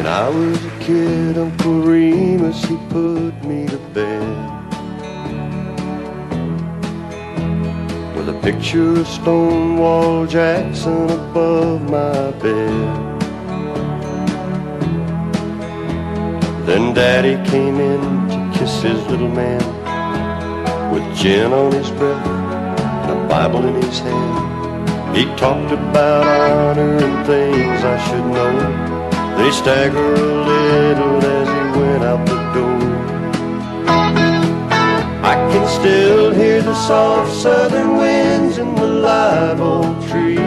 When I was a kid, Uncle Remus, he put me to bed with a picture of Stonewall Jackson above my bed. Then Daddy came in to kiss his little man with gin on his breath and a Bible in his hand. He talked about honor and things I should know. Then he staggered a little as he went out the door. I can still hear the soft southern winds in the live oak trees,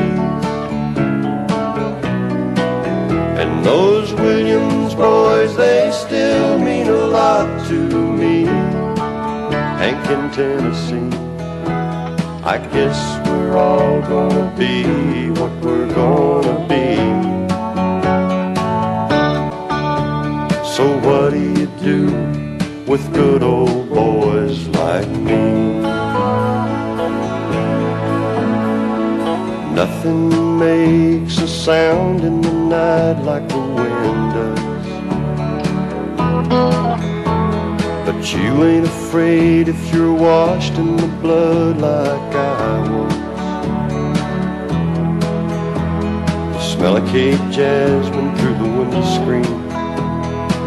and those Williams boys, they still mean a lot to me. Hank in Tennessee, I guess we're all gonna be what we're gonna be. So what do you do with good old boys like me? Nothing makes a sound in the night like the wind does, but you ain't afraid if you're washed in the blood like I was. The smell of Cape jasmine through the window screen,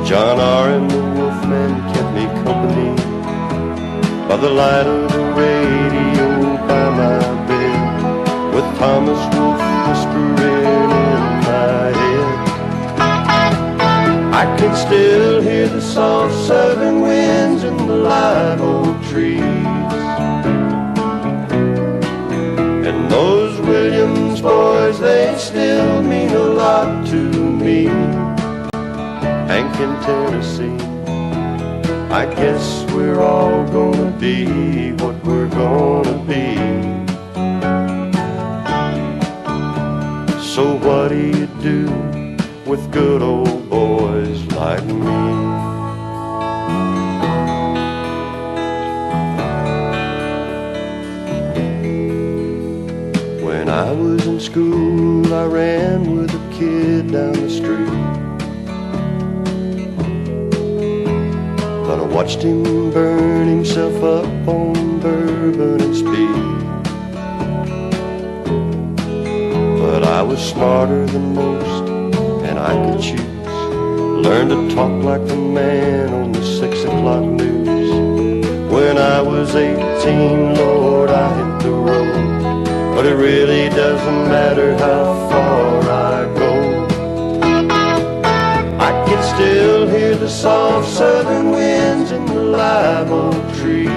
John R. and the Wolfman kept me company by the light of the radio by my bed, with Thomas Wolfe whispering in my head. I can still hear the soft southern winds in the live oak trees, and those Williams boys, they still mean a lot to me. Hank in Tennessee, I guess we're all gonna be what we're gonna be. So what do you do with good old boys like me? When I was in school, I ran with a kid down the street, but I watched him burn himself up on bourbon and speed. But I was smarter than most, and I could choose. Learned to talk like the man on the 6 o'clock news. When I was 18, Lord, I hit the road, but it really doesn't matter how far I go. I can still hear the soft southern winds in the live oak trees,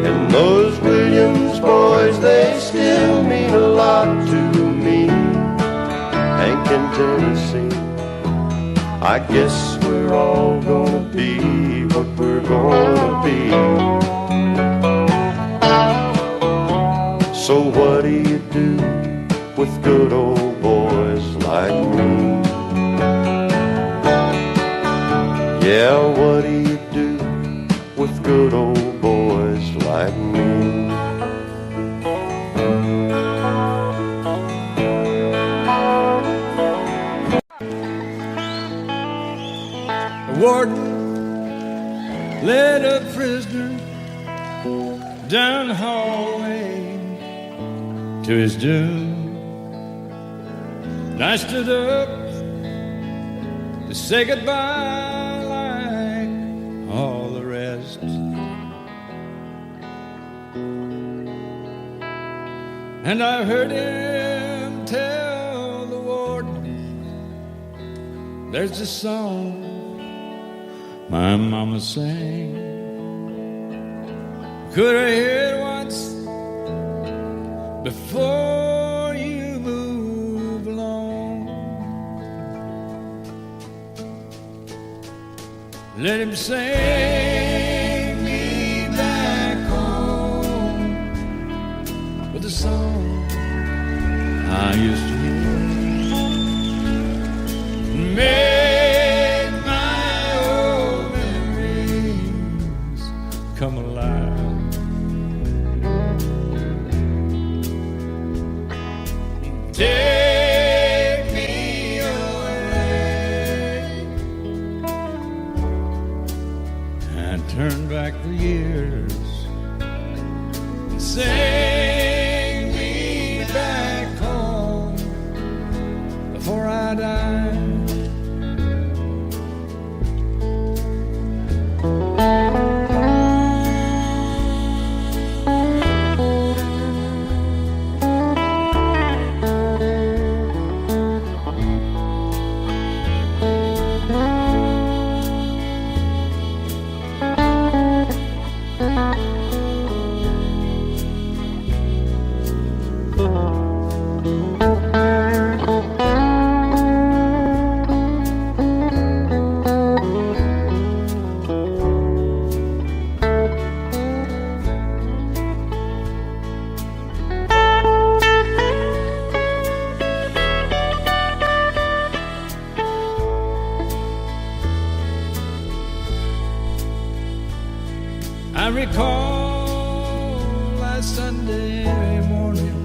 and those Williams boys, they still mean a lot to me. Hank in Tennessee, I guess we're all gonna be what we're gonna be. So what do you do with good old boys like me? Yeah, what do you do with good old boys like me? The warden led a prisoner down the hallway to his doom. And I stood up to say goodbye like all the rest. And I heard him tell the warden, there's a song my mama sang. Could I hear it once before you move along? Let him sing me back home with a song I used to hear. Make my old memories come alive. Take me back the years and sing me back home before I die. I recall last Sunday morning,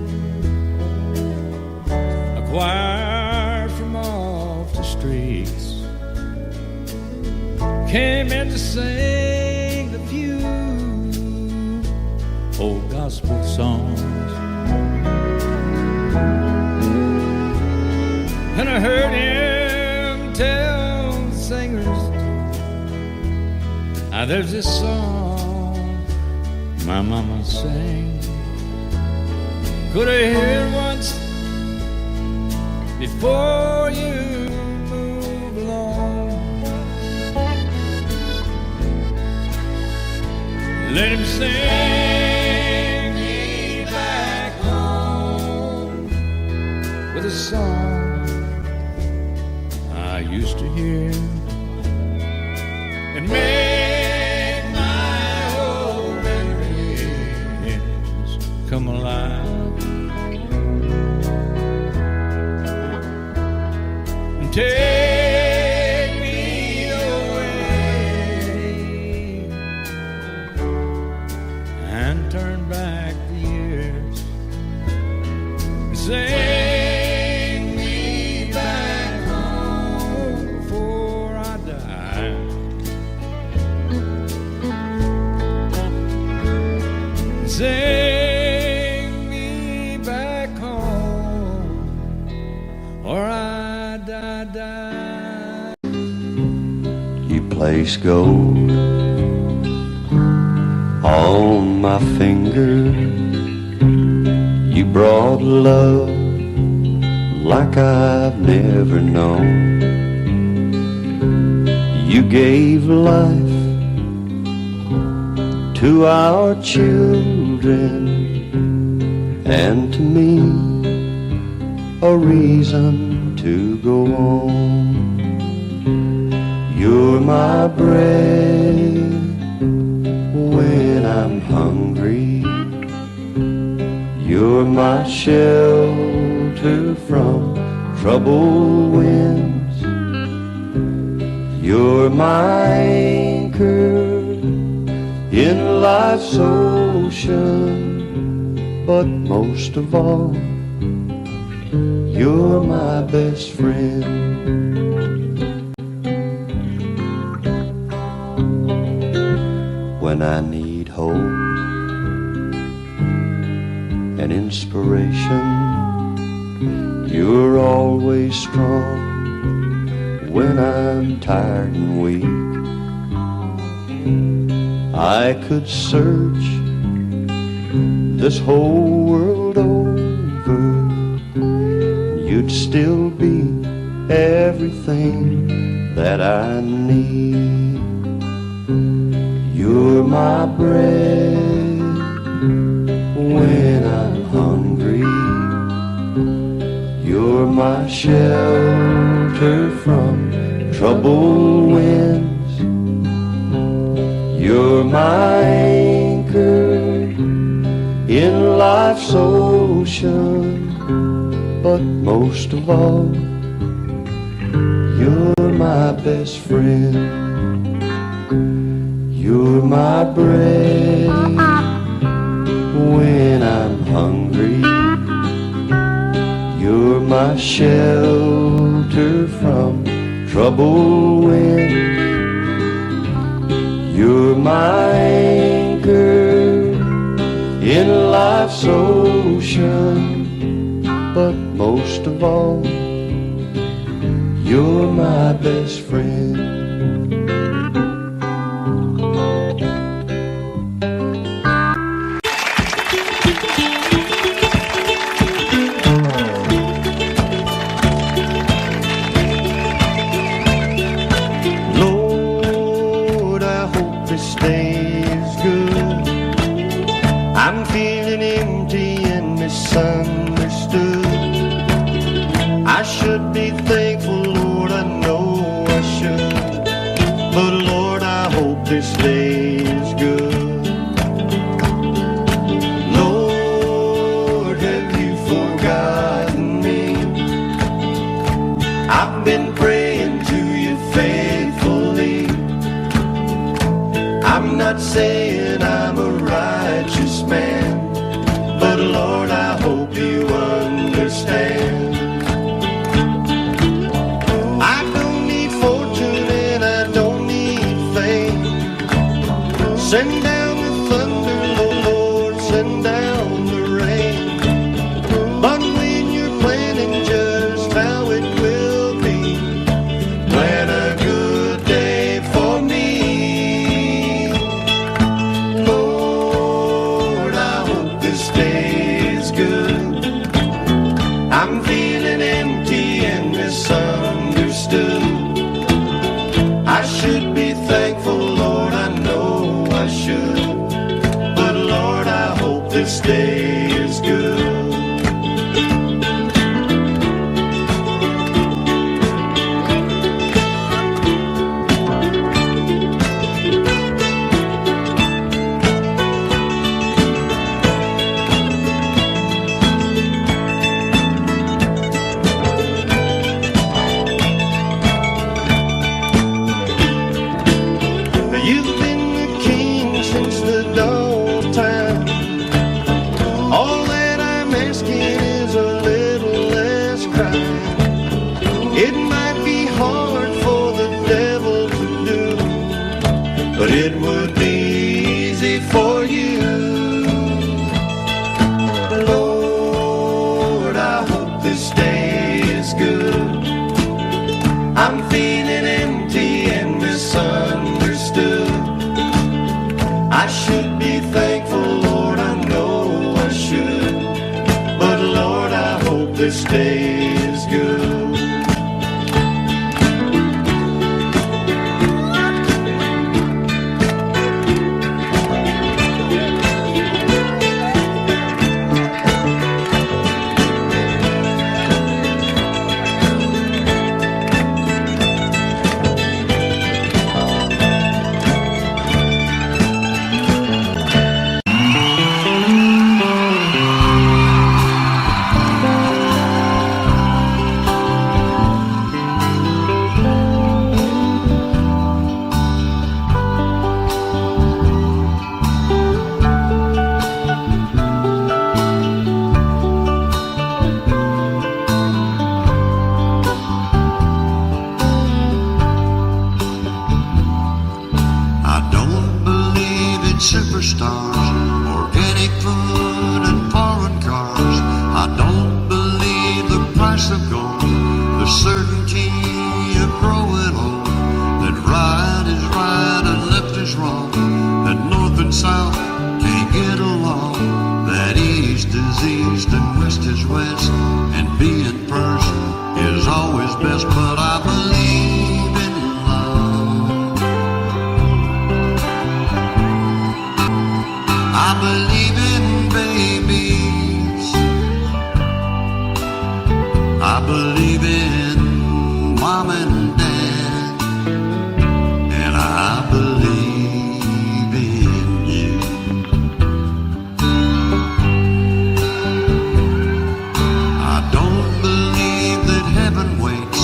a choir from off the streets came in to sing the few old gospel songs. And I heard him tell the singers, there's this song my mama sang. Could I hear it once before you move along? Let him sing me back home with a song I used to hear and make my old memories come alive and take me away and turn back the years and sing me back home before I die. Sing me back home, or I die. You place gold on my finger. You brought love like I've never known. You gave life to our children, and to me a reason to go on. You're my bread when I'm hungry. You're my shelter from troubled winds. You're my anchor in life's ocean, but most of all, you're my best friend. When I need hope and inspiration, you're always strong. When I'm tired and weak, I could search this whole world over, you'd still be everything that I need. You're my bread when I'm hungry. You're my shelter from troubled winds. You're my anchor in life's ocean, but most of all, you're my best friend. You're my bread when I'm hungry. You're my shelter from troubled winds. You're my most of all, you're my best friend. Lord, I hope this day is good. I'm feeling empty and misunderstood. I should be thankful, Lord, I know I should. But Lord, I hope this day is good. Lord, have you forgotten me? I've been praying to you faithfully. I'm not saying I'm a righteous man, but Lord, I hope you understand. I don't need fortune and I don't need fame. Send down the thunder, Lord, send down the rain. But when you're planning just how it will be, plan a good day for me. Lord, I hope this day is good. I'm feeling empty and misunderstood. I should be thankful, Lord, I know I should. But Lord, I hope this day is good. You've been the king since the dawn of time. All that I'm asking is a little less crime. It might be hard for the devil to do, but it would be easy for you. Lord, I hope this day is good. I'm feeling empty and misunderstood. I should be thankful, Lord, I know I should. But Lord, I hope this day is good. Superstars, organic food and foreign cars. I don't believe the price of gold, the certainty of growing old, that right is right and left is wrong, that north and south can't get along, that east is east and west is west, and being first is always best. But I believe in love. I believe in babies. I believe in mom and dad. And I believe in you. I don't believe that heaven waits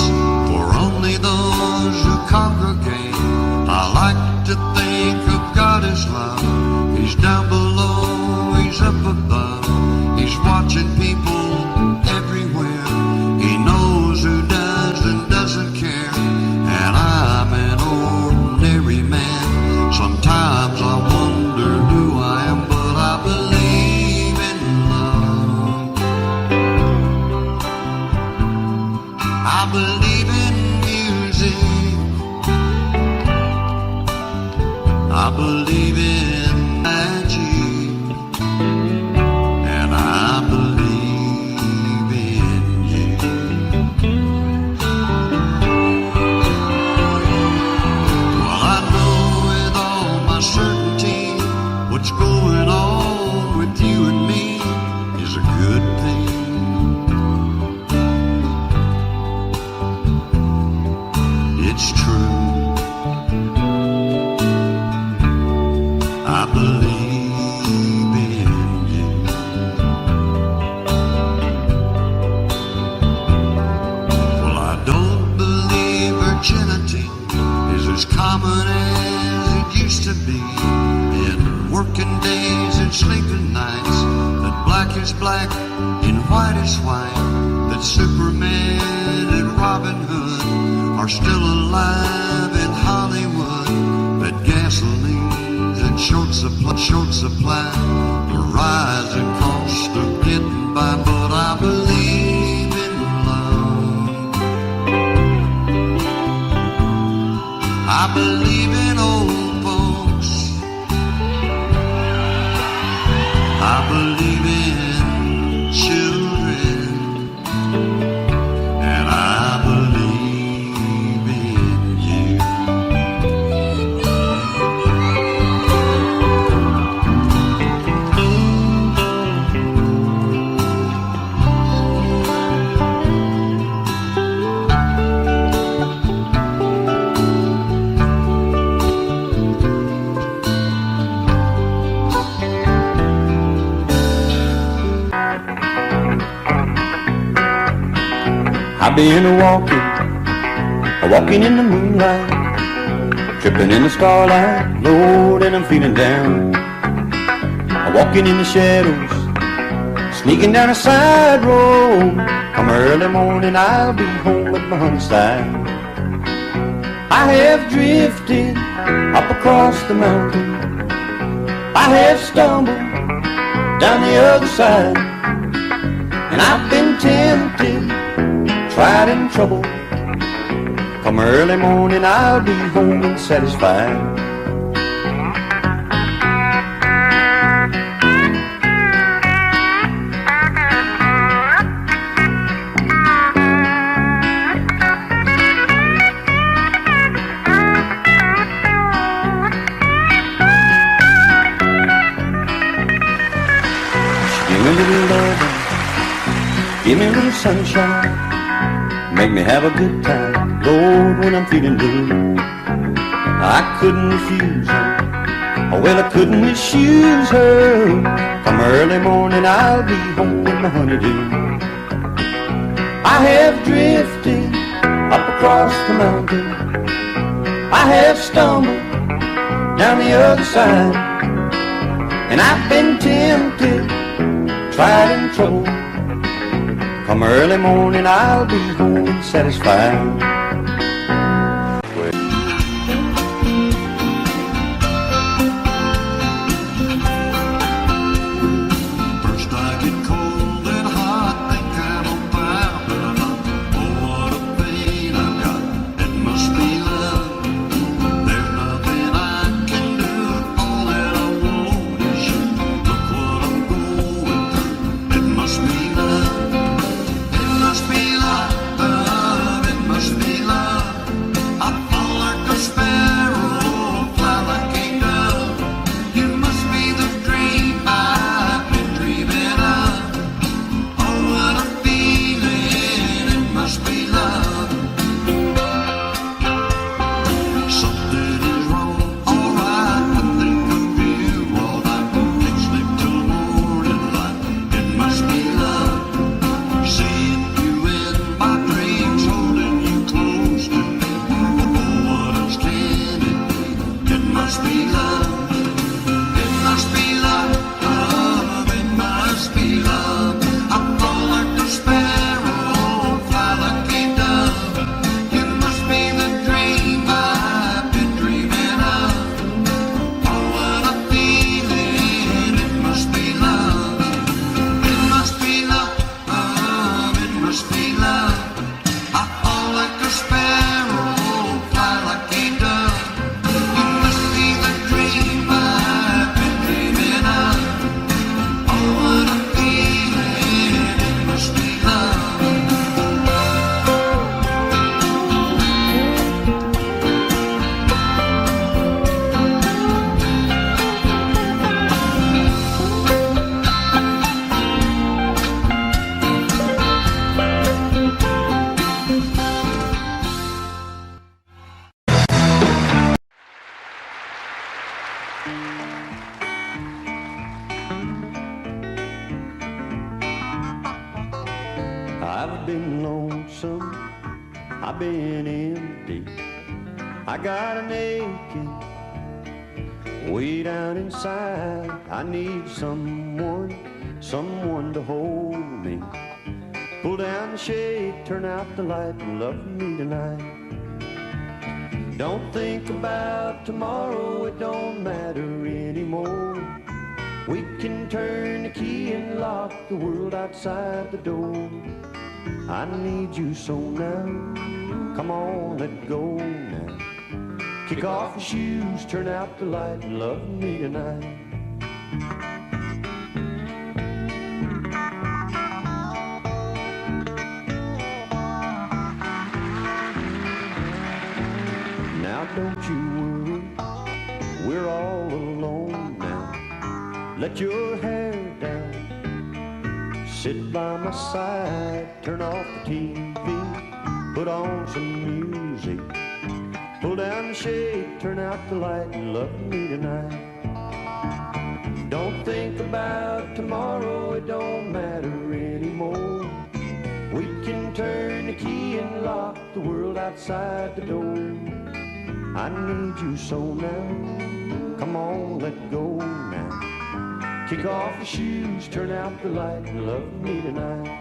I believe in music. I believe in magic. And I believe in you. Well, I know with all my certainty what's going on with you and me is a good thing. It's true. I believe in you. Well, I don't believe virginity is as common as it used to be. In working days and sleeping nights, that black is black and white is white, that Superman and Robin Hood are still alive in Hollywood, that gasolines and short supply, the rising cost of getting by, but I believe in love. I believe in old folks. I believe in children. And I believe in you. I've been walking in the moonlight, tripping in the starlight, Lord, and I'm feeling down. Walking in the shadows, sneaking down a side road. Come early morning, I'll be home at my honey's side. I have drifted up across the mountain. I have stumbled down the other side, and I've been tempted, tried and troubled. Come early morning, I'll be home and satisfied. Give me a little love, give me a little sunshine, make me have a good time, Lord, when I'm feeling blue. I couldn't refuse her, oh well, I couldn't misuse her. Come early morning, I'll be home with my honeydew. I have drifted up across the mountain, I have stumbled down the other side, and I've been tempted, tried and troubled. Come early morning, I'll be home and satisfied. First I get cold and hot, think I'm on fire, but oh, what a pain I've got, it must be love. There's nothing I can do, all that I want is you. Look what I'm going through, it must be love. It must be love, it must be love. I've been empty. I got an aching way down inside. I need someone to hold me. Pull down the shade, turn out the light, and love me tonight. Don't think about tomorrow, it don't matter anymore. We can turn the key and lock the world outside the door. I need you so now, come on, let go now. Kick off your shoes, turn out the light, and love me tonight. Now don't you worry, we're all alone now. Let your hair down, sit by my side, turn off the TV, put on some music. Pull down the shade, turn out the light, and love me tonight. Don't think about tomorrow, it don't matter anymore. We can turn the key and lock the world outside the door. I need you so now, come on, let go now. Kick off your shoes, turn out the light, and love me tonight.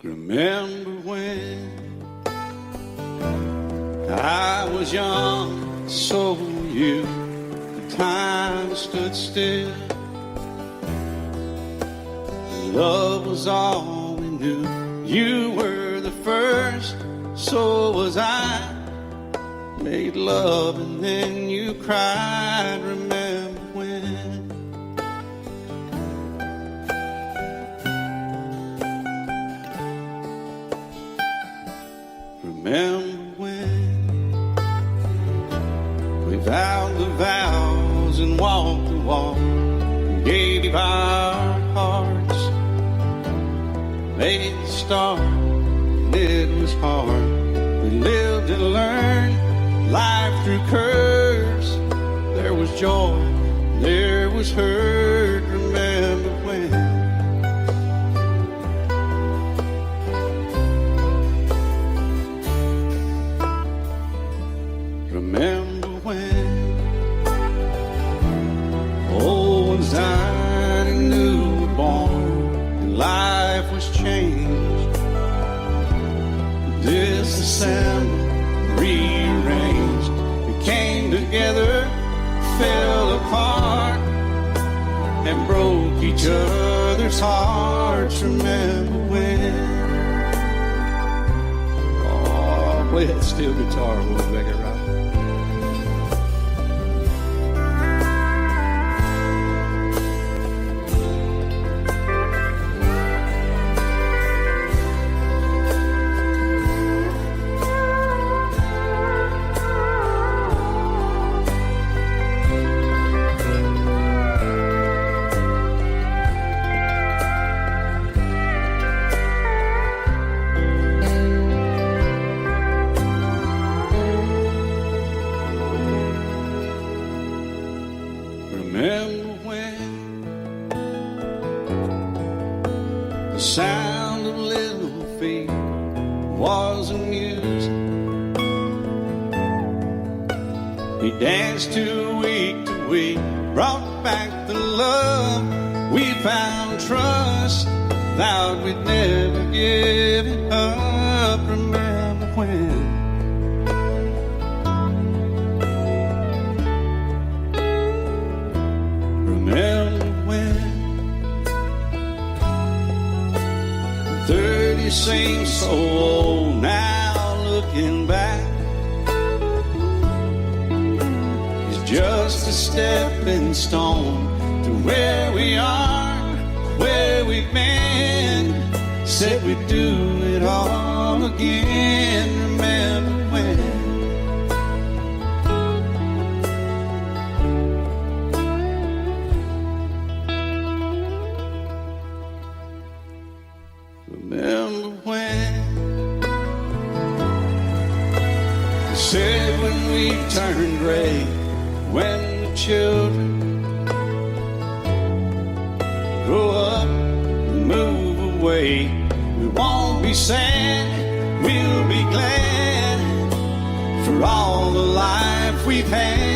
Remember when I was young, so were you. The time stood still. Love was all we knew. You were the first, so was I. Made love and then you cried. Remember when? Remember when we vowed the vows and walked the walk and gave our hearts, made the start, and it was hard. We lived and learned life through curves. There was joy, there was hurt. Remember when? Remember when old ones died and new were born and life was changed, disassembled, rearranged. We came together, fell apart, and broke each other's hearts. Remember when? Oh, play that steel guitar, we'll back it right. Remember when the sound of little feet was amusing? We danced to week, brought back the love. We found trust, vowed we'd never give it up. Remember when? Remember when 30 seems so old stepping stone to where we are, where we've been. Said we'd do it all again. Remember when? Remember when? They said when we turned gray, when the children grow up and move away, we won't be sad, we'll be glad for all the life we've had.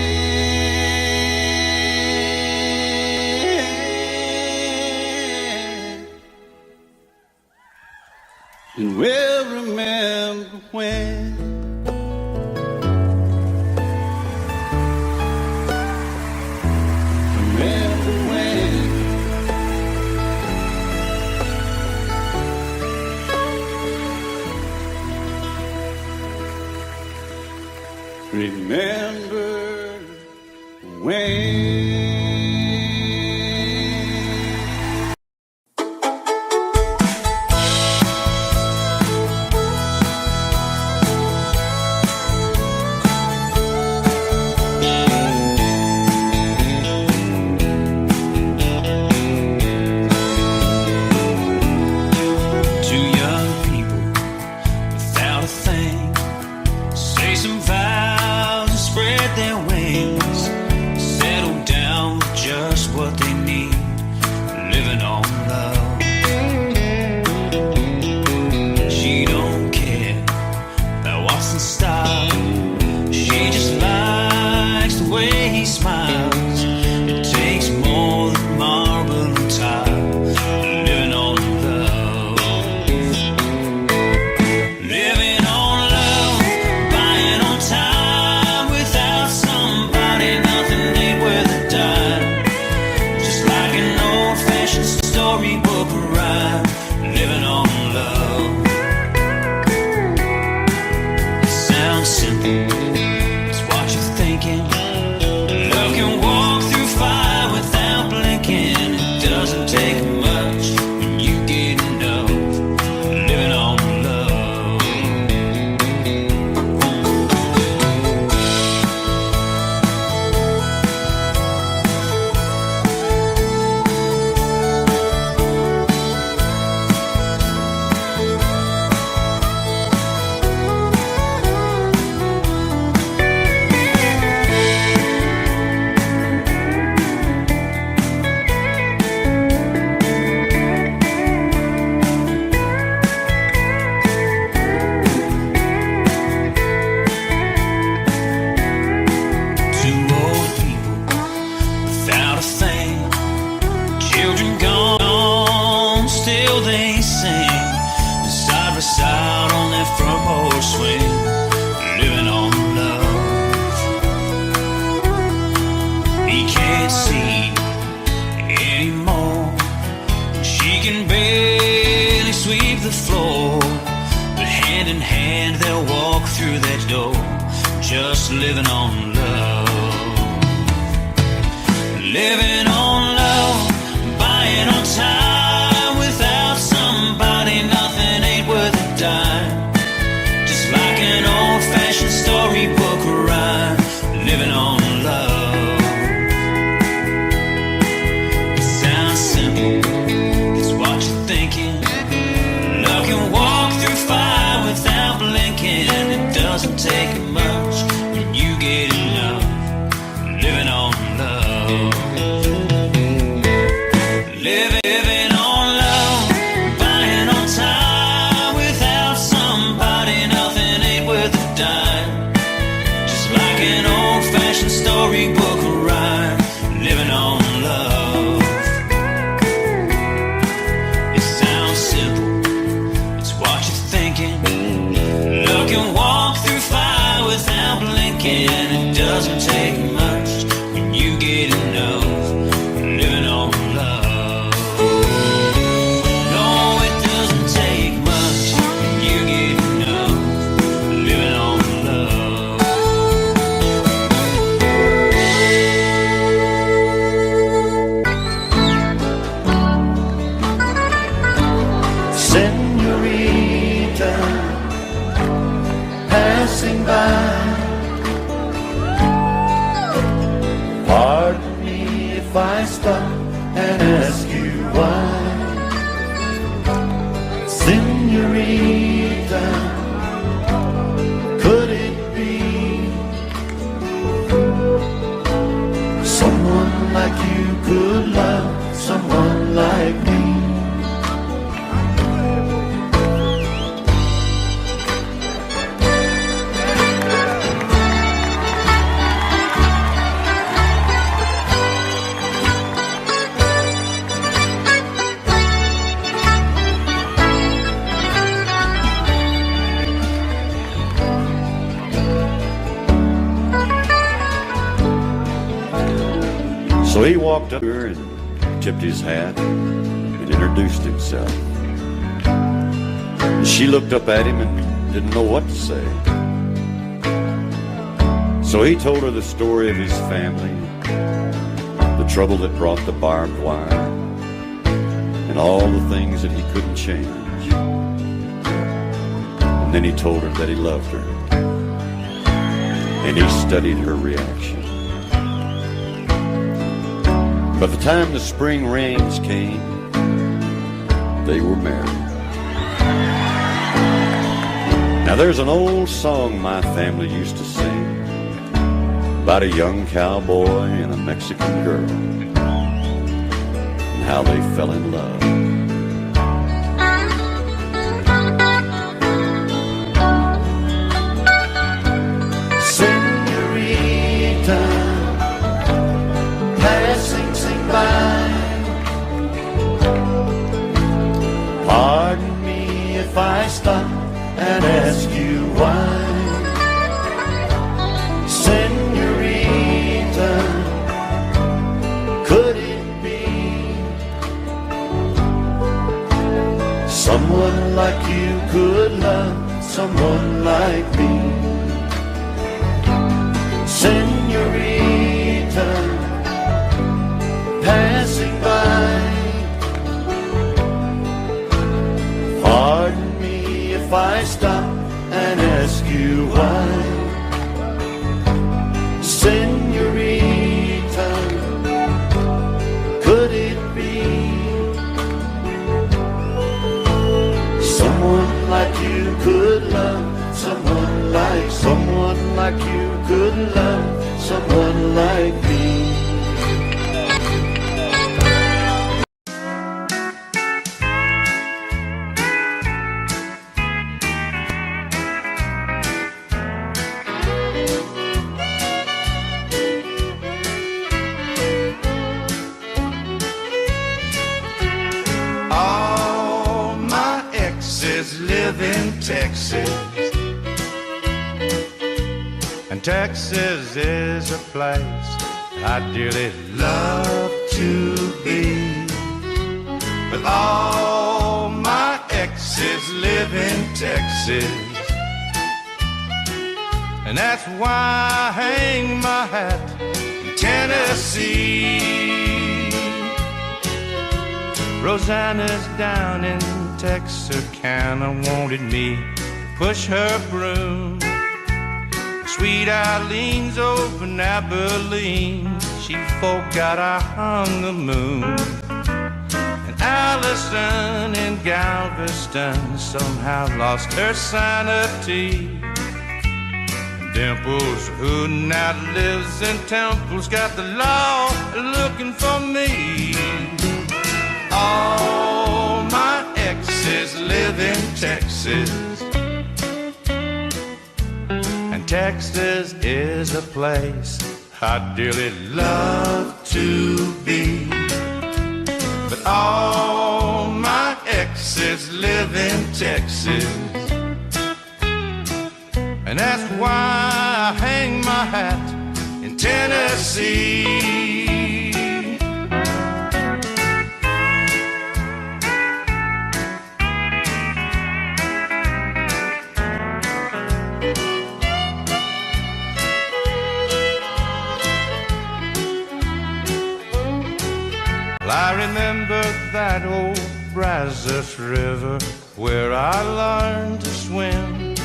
And we'll remember when. Remember when. Remember when. Two young people without a thing say some vows and spread their wings, settle down with just what they need, living on love. She don't care about what's in style, she just likes the way he smiles. It takes more than marble and tile, living on love. Living on love, buying on time. Without somebody, nothing ain't worth a dime. Just like an old-fashioned storybook rhyme, living on love. It sounds simple, it's what you're thinking. Love can walk through fire without blinking. It doesn't take much when you get enough, living on love. Two old people without a thing, children gone, still they sing, side by side on their front porch swing, living on love. He can't see anymore, she can barely sweep the floor, but hand in hand they'll walk through that door, just living on love. Living on love, buying on time. Without somebody, nothing ain't worth a dime. Just like an old-fashioned storybook rhyme, living on love. It sounds simple, it's what you're thinking. Love can walk through fire without blinking. It doesn't take much when you get enough, living on love. Living on love, buying on time. Without somebody, nothing ain't worth a dime. Just like an old-fashioned storybook rhyme, living on love. It sounds simple, it's what you're thinking. Love can walk through fire without blinking. It doesn't take much when you get enough, living on love. No, it doesn't take much when you get enough, living on love. So he walked up to her and tipped his hat and introduced himself. She looked up at him and didn't know what to say. So he told her the story of his family, the trouble that brought the barbed wire, and all the things that he couldn't change. And then he told her that he loved her, and he studied her reaction. By the time the spring rains came, they were married. Now there's an old song my family used to sing about a young cowboy and a Mexican girl and how they fell in love. Senorita, passing sing by. Pardon me if I stop and ask you why. Senorita, could it be someone like you could love someone like me? Senorita, passing by. Pardon me if I stop and ask you why. Senorita, could it be someone like you could love someone like you could love someone like me? All my exes live in Texas, and Texas is a place I'd dearly love to be. But all my exes live in Texas, and that's why I hang my hat in Tennessee. Rosanna's down in Texarkana wanted me to push her broom. Sweet Eileen's over in Abilene, she forgot I hung the moon. And Allison in Galveston somehow lost her sanity. And Dimples, who now lives in Temple's, got the law looking for me. All my exes live in Texas, and Texas is a place I'd dearly love to be. But all my exes live in Texas, and that's why I hang my hat in Tennessee. I remember that old Brazos River where I learned to swim,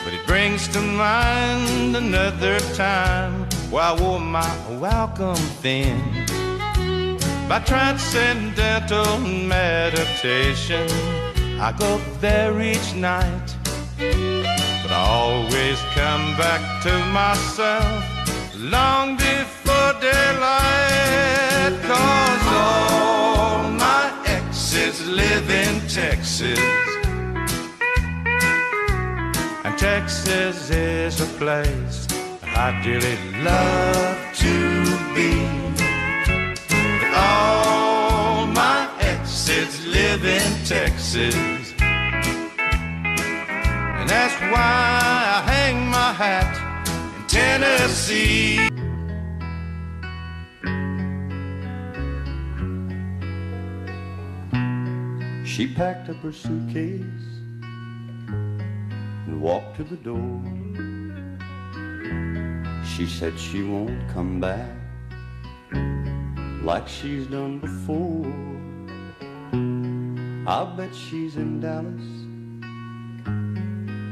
but it brings to mind another time where I wore my welcome thin. By transcendental meditation, I go there each night, but I always come back to myself long before daylight. 'Cause all my exes live in Texas, and Texas is a place I dearly love to be. But all my exes live in Texas, and that's why I hang my hat in Tennessee. She packed up her suitcase and walked to the door. She said she won't come back like she's done before. I'll bet she's in Dallas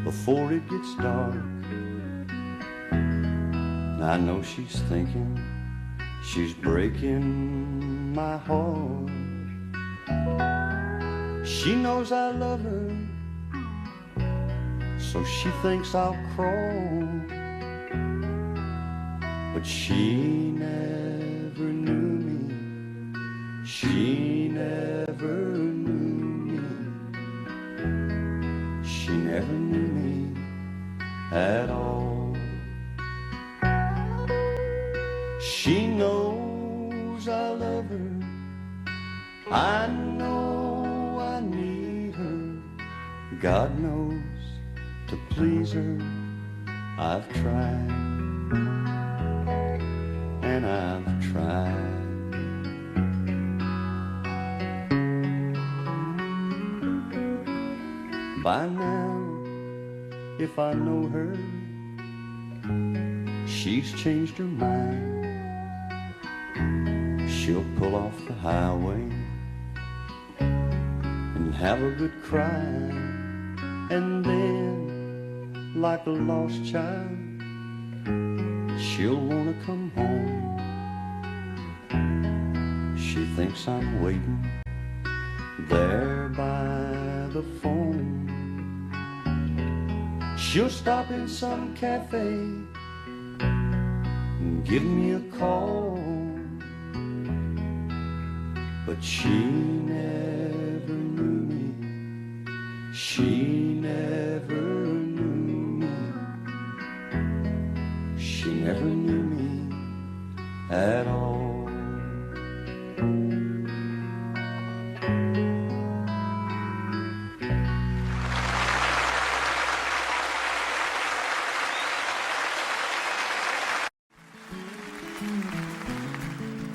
before it gets dark. And I know she's thinking she's breaking my heart. She knows I love her, so she thinks I'll crawl. But she never knew me. She never knew me. She never knew me at all. She knows I love her. I know I need her. God knows to please her I've tried, and I've tried. By now, if I know her, she's changed her mind. She'll pull off the highway and have a good cry, and then, like a lost child, she'll wanna come home. She thinks I'm waiting there by the phone. She'll stop in some cafe and give me a call. But she never knew me. She never knew me. She never knew me at all.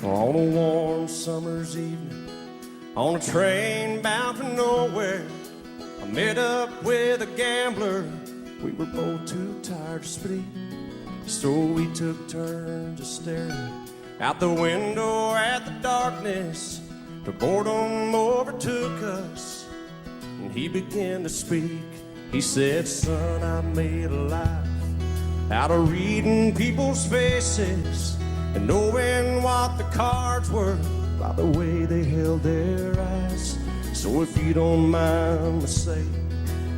On a warm summer's evening, on a train bound for nowhere, I met up with a gambler. We were both too tired to speak, so we took turns of staring out the window at the darkness. The boredom overtook us, and he began to speak. He said, "Son, I made a life out of reading people's faces and knowing what the cards were by the way they held their eyes. So if you don't mind me saying,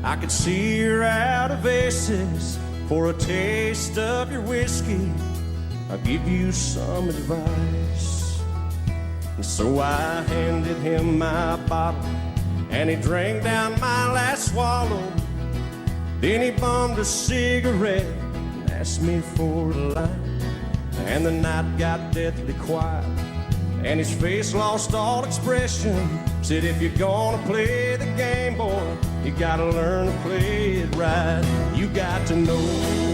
I could see you're out of aces. For a taste of your whiskey, I'll give you some advice." And so I handed him my bottle, and he drank down my last swallow. Then he bummed a cigarette and asked me for a light. And the night got deathly quiet, and his face lost all expression. Said, "If you're gonna play the game, boy, you gotta learn to play it right. You got to know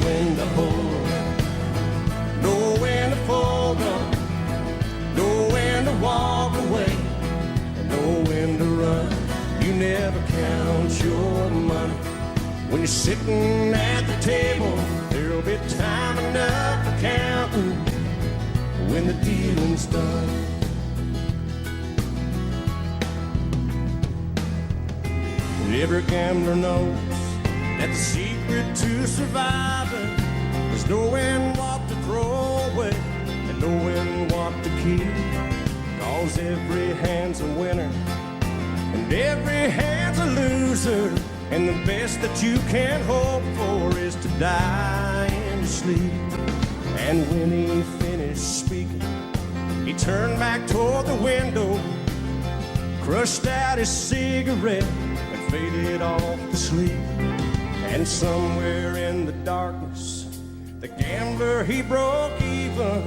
when to hold up, know when to fold up, know when to walk away, and know when to run. You never count your money when you're sitting at the table. There'll be time enough for counting when the dealing's done." Every gambler knows that the secret to surviving is knowing what to throw away and knowing what to keep. 'Cause every hand's a winner and every hand's a loser, and the best that you can hope for is to die in your sleep. And when he finished speaking, he turned back toward the window, crushed out his cigarette, and faded off to sleep. And somewhere in the darkness, the gambler, he broke even.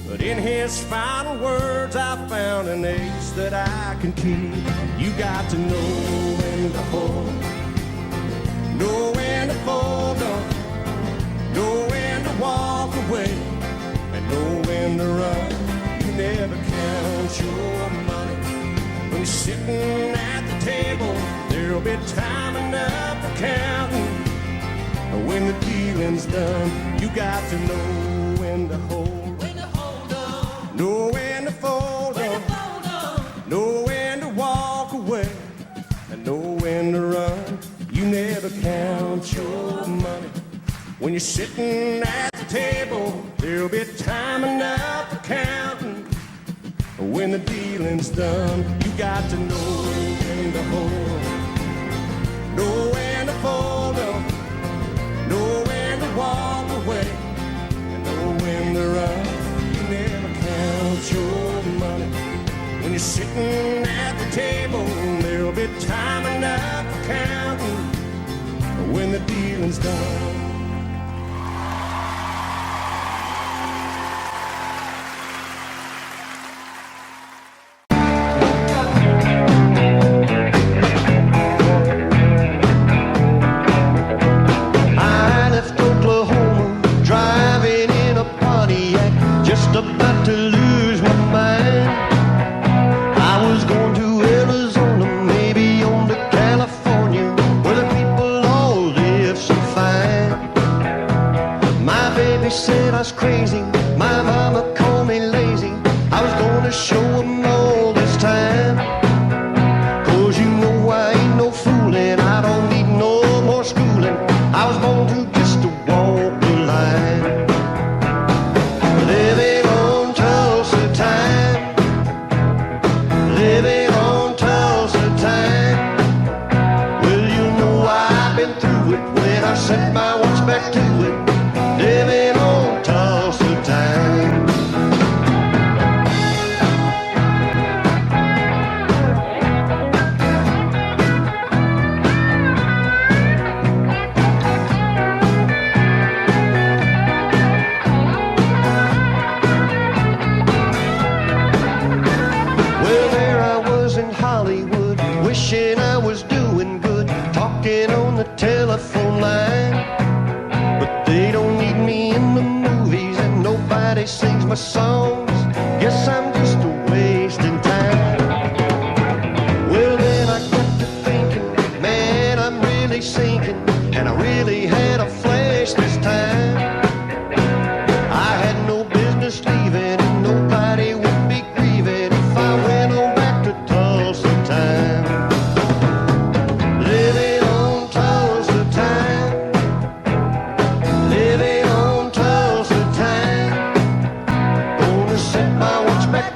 But in his final words, I found an ace that I can keep. You got to know when to hold, know when to fold up, know when to walk away, and know when to run. You never count your money when you're sitting at the table. be time enough for counting. When the dealing's done, you got to know when to hold up, know when to fold up, know when to walk away, and know when to run. You never count your money when you're sitting at the table. There'll be time enough for counting. When the dealing's done, you got to know when to hold, know when to fold up, know when to walk away, and know when to run. You never count your money when you're sitting at the table. There'll be time enough for counting when the dealing's done. About to lose my mind. I was going to Arizona, maybe on to California, where the people all live so fine. My baby said I was crazy, my mama called me lazy. I was going to show them all this time. 'Cause you know I ain't no fooling, I don't need no more schooling. I was born to just to walk the line. Living on Tulsa time, living on Tulsa time. Well, you know I've been through it when I set my watch back to it. Living on Tulsa time. Wishing I was doing good, talking on the telephone line. But they don't need me in the movies, and nobody sings my songs. Guess I'm just a wasting time. Well, then I got to thinking, man, I'm really sinking, and I really had a flash this time. I had no business leaving, and nobody would be grieving if I went on back to Tulsa time. Living on Tulsa time, living on Tulsa time. Gonna set my watch back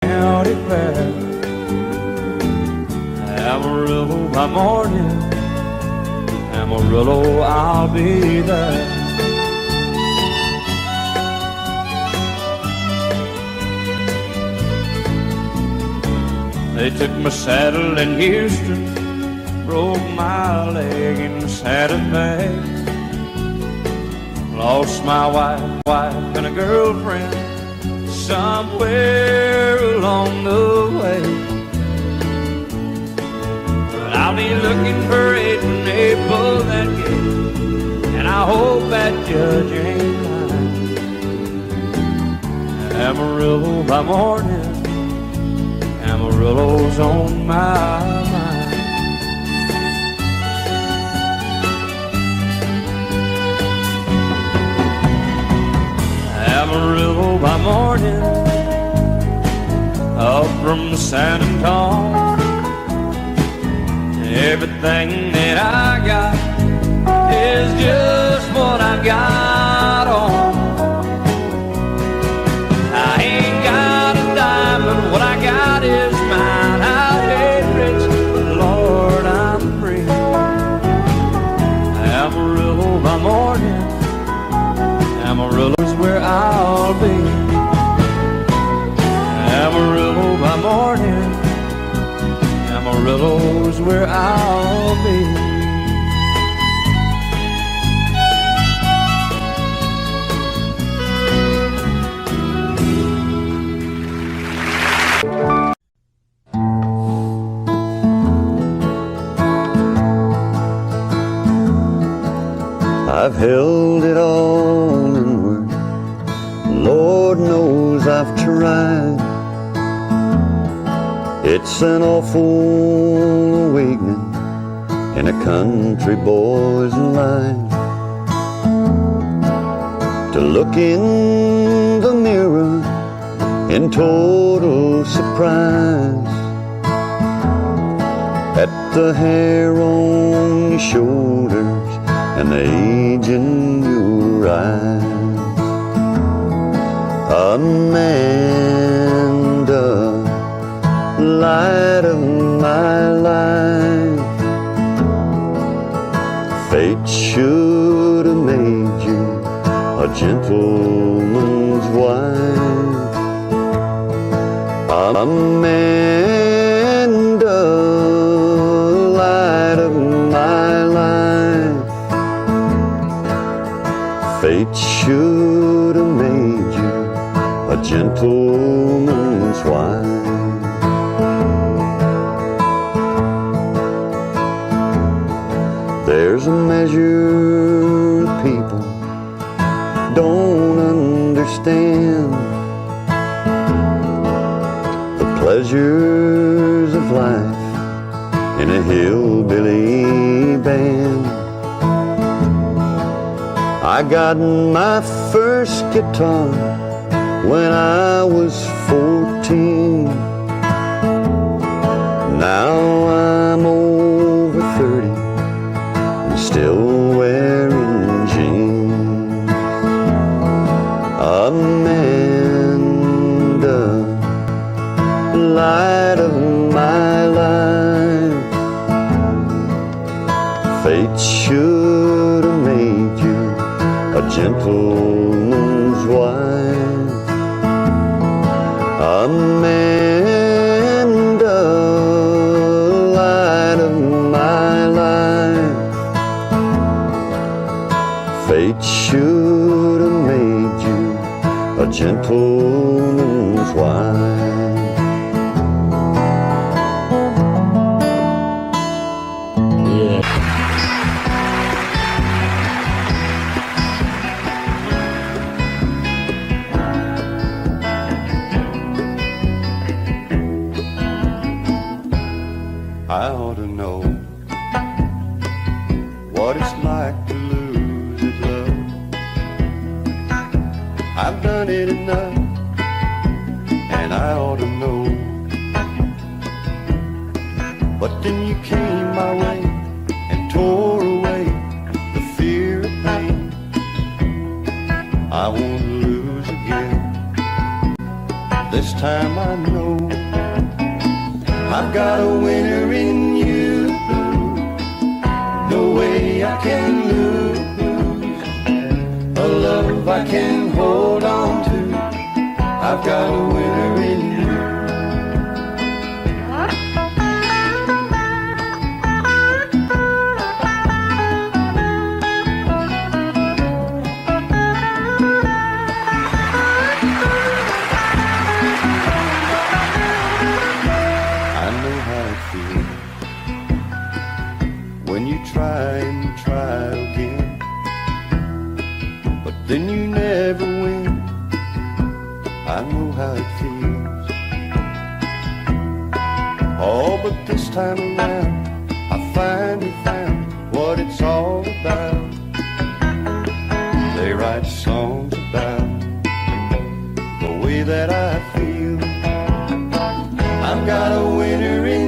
County Fair, Amarillo by morning, Amarillo, I'll be there. They took my saddle in Houston, broke my leg in Santa Fe. Lost my wife and a girlfriend somewhere along the way. But I'll be looking for it when they pull that gate, and I hope that judge ain't lying. Amarillo by morning, Amarillo's on my mind. Amarillo by morning, up from San Antonio. Everything that I got is just what I got on. I ain't got a dime, but what I got is mine. I ain't rich, but Lord, I'm free. Amarillo by morning, Amarillo's where I'll be. Amarillo by morning, Amarillo's where I'll be. I've held it all inward, Lord knows I've tried. It's an awful awakening in a country boy's life, to look in the mirror in total surprise at the hair on your shoulders and the age in your eyes. Amanda, light of my life, fate should have made you a gentleman's wife. Amanda, light of my life, fate should have made you a gentleman's wife. There's a measure of people don't understand the pleasures of life in a hillbilly band. I got my first guitar when I was 14. Now I'm over 30 light of my life. Fate should have made you a gentleman's wife. Amanda, light of my life. Fate should have made you a gentleman's wife. I ought to know what it's like to lose his love. I've done it enough, and I ought to know. But then you came my way and tore away the fear of pain. I won't lose again. This time I know I've got a winner in you. No way I can lose. A love I can hold on to. I've got a winner in you. When you try and try again, but then you never win. I know how it feels. Oh, but this time around I finally found what it's all about. They write songs about the way that I feel. I've got a winner in